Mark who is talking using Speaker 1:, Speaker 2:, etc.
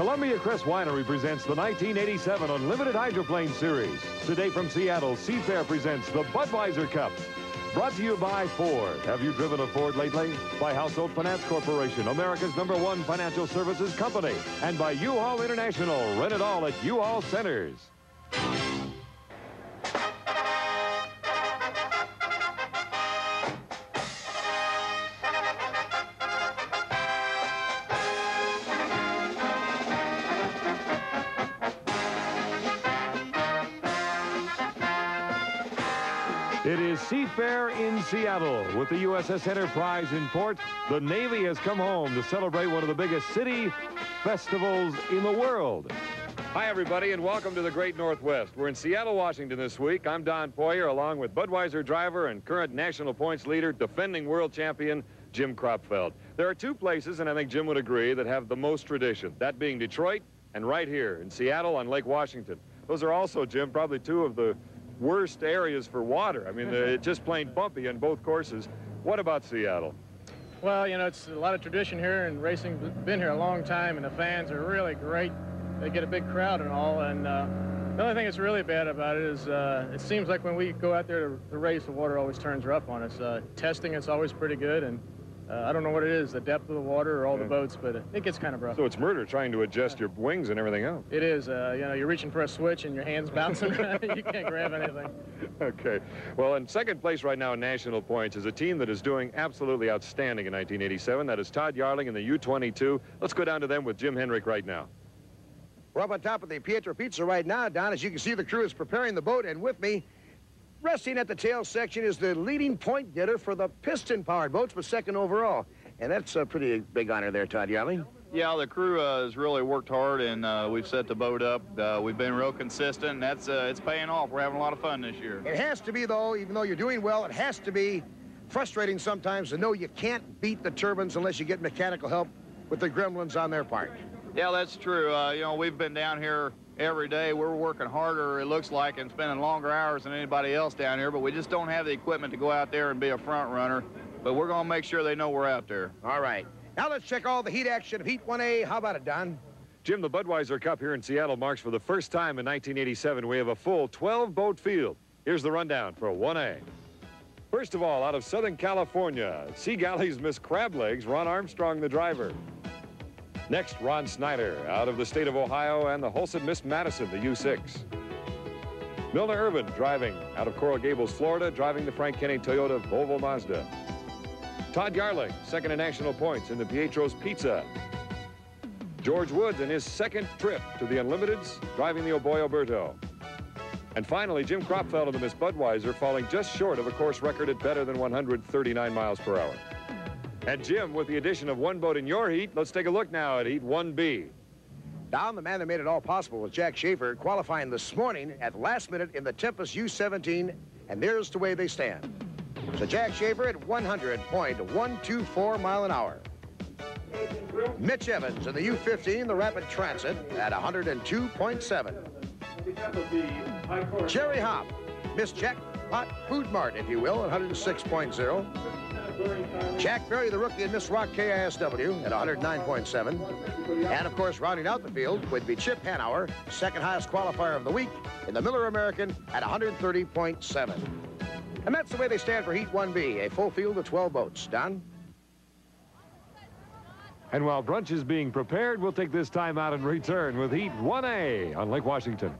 Speaker 1: Columbia Crest Winery presents the 1987 Unlimited Hydroplane Series. Today from Seattle, Seafair presents the Budweiser Cup. Brought to you by Ford. Have you driven a Ford lately? By Household Finance Corporation, America's #1 financial services company. And by U-Haul International. Rent it all at U-Haul Centers. It is Seafair in Seattle. With the USS Enterprise in port, the Navy has come home to celebrate one of the biggest city festivals in the world. Hi, everybody, and welcome to the Great Northwest. We're in Seattle, Washington this week. I'm Don Poyer, along with Budweiser driver and current national points leader, defending world champion, Jim Kropfeld. There are two places, and I think Jim would agree, that have the most tradition, that being Detroit and right here in Seattle on Lake Washington. Those are also, Jim, probably two of the worst areas for water. I mean, it's just plain bumpy on both courses. What about Seattle?
Speaker 2: Well, you know, it's a lot of tradition here, and racing been here a long time, and the fans are really great. They get a big crowd and all, and the only thing that's really bad about it is it seems like when we go out there to race, the water always turns rough on us. Testing, it's always pretty good, and I don't know what it is, the depth of the water or all the boats, but it gets kind of rough.
Speaker 1: So it's murder trying to adjust your wings and everything else.
Speaker 2: It is. You know, you're reaching for a switch and your hand's bouncing around. You can't grab anything.
Speaker 1: Okay. Well, in second place right now in national points is a team that is doing absolutely outstanding in 1987. That is Todd Yarling in the U-22. Let's go down to them with Jim Henrik right now.
Speaker 3: We're up on top of the Pietro Pizza right now, Don. As you can see, the crew is preparing the boat, and with me, resting at the tail section, is the leading point getter for the piston-powered boats, but second overall. And that's a pretty big honor there, Todd Yarling.
Speaker 4: Yeah, the crew has really worked hard, and we've set the boat up. We've been real consistent, and that's it's paying off. We're having a lot of fun this year.
Speaker 3: It has to be, though, even though you're doing well, it has to be frustrating sometimes to know you can't beat the turbines unless you get mechanical help with the gremlins on their part.
Speaker 4: Yeah, that's true. You know, we've been down here every day. We're working harder, it looks like, and spending longer hours than anybody else down here, but we just don't have the equipment to go out there and be a front runner. But we're going to make sure they know we're out there.
Speaker 3: All right. Now let's check all the heat action of Heat 1A. How about it, Don?
Speaker 1: Jim, the Budweiser Cup here in Seattle marks for the first time in 1987. We have a full 12-boat field. Here's the rundown for 1A. First of all, out of Southern California, Sea Galley's Miss Crablegs, Ron Armstrong, the driver. Next, Ron Snyder, out of the state of Ohio, and the Holson Miss Madison, the U6. Milner Irvin, driving out of Coral Gables, Florida, driving the Frank Kenny Toyota Volvo Mazda. Todd Yarling, second in national points in the Pietro's Pizza. George Woods in his second trip to the Unlimiteds, driving the Oboy Alberto. And finally, Jim Kropfeld of the Miss Budweiser, falling just short of a course record at better than 139 miles per hour. And Jim, with the addition of one boat in your heat, let's take a look now at Heat 1B.
Speaker 3: Don, the man that made it all possible was Jack Schaefer, qualifying this morning at the last minute in the Tempest U-17, and there's the way they stand. So Jack Schaefer at 100.124 mile an hour. Mitch Evans in the U-15, the Rapid Transit, at 102.7. Jerry Hopp, Miss Jackpot Food Mart, if you will, at 106.0. Jack Berry, the rookie in Miss Rock KISW, at 109.7. And, of course, rounding out the field would be Chip Hanauer, second highest qualifier of the week in the Miller American at 130.7. And that's the way they stand for Heat 1B, a full field of 12 boats. Don?
Speaker 1: And while brunch is being prepared, we'll take this time out and return with Heat 1A on Lake Washington.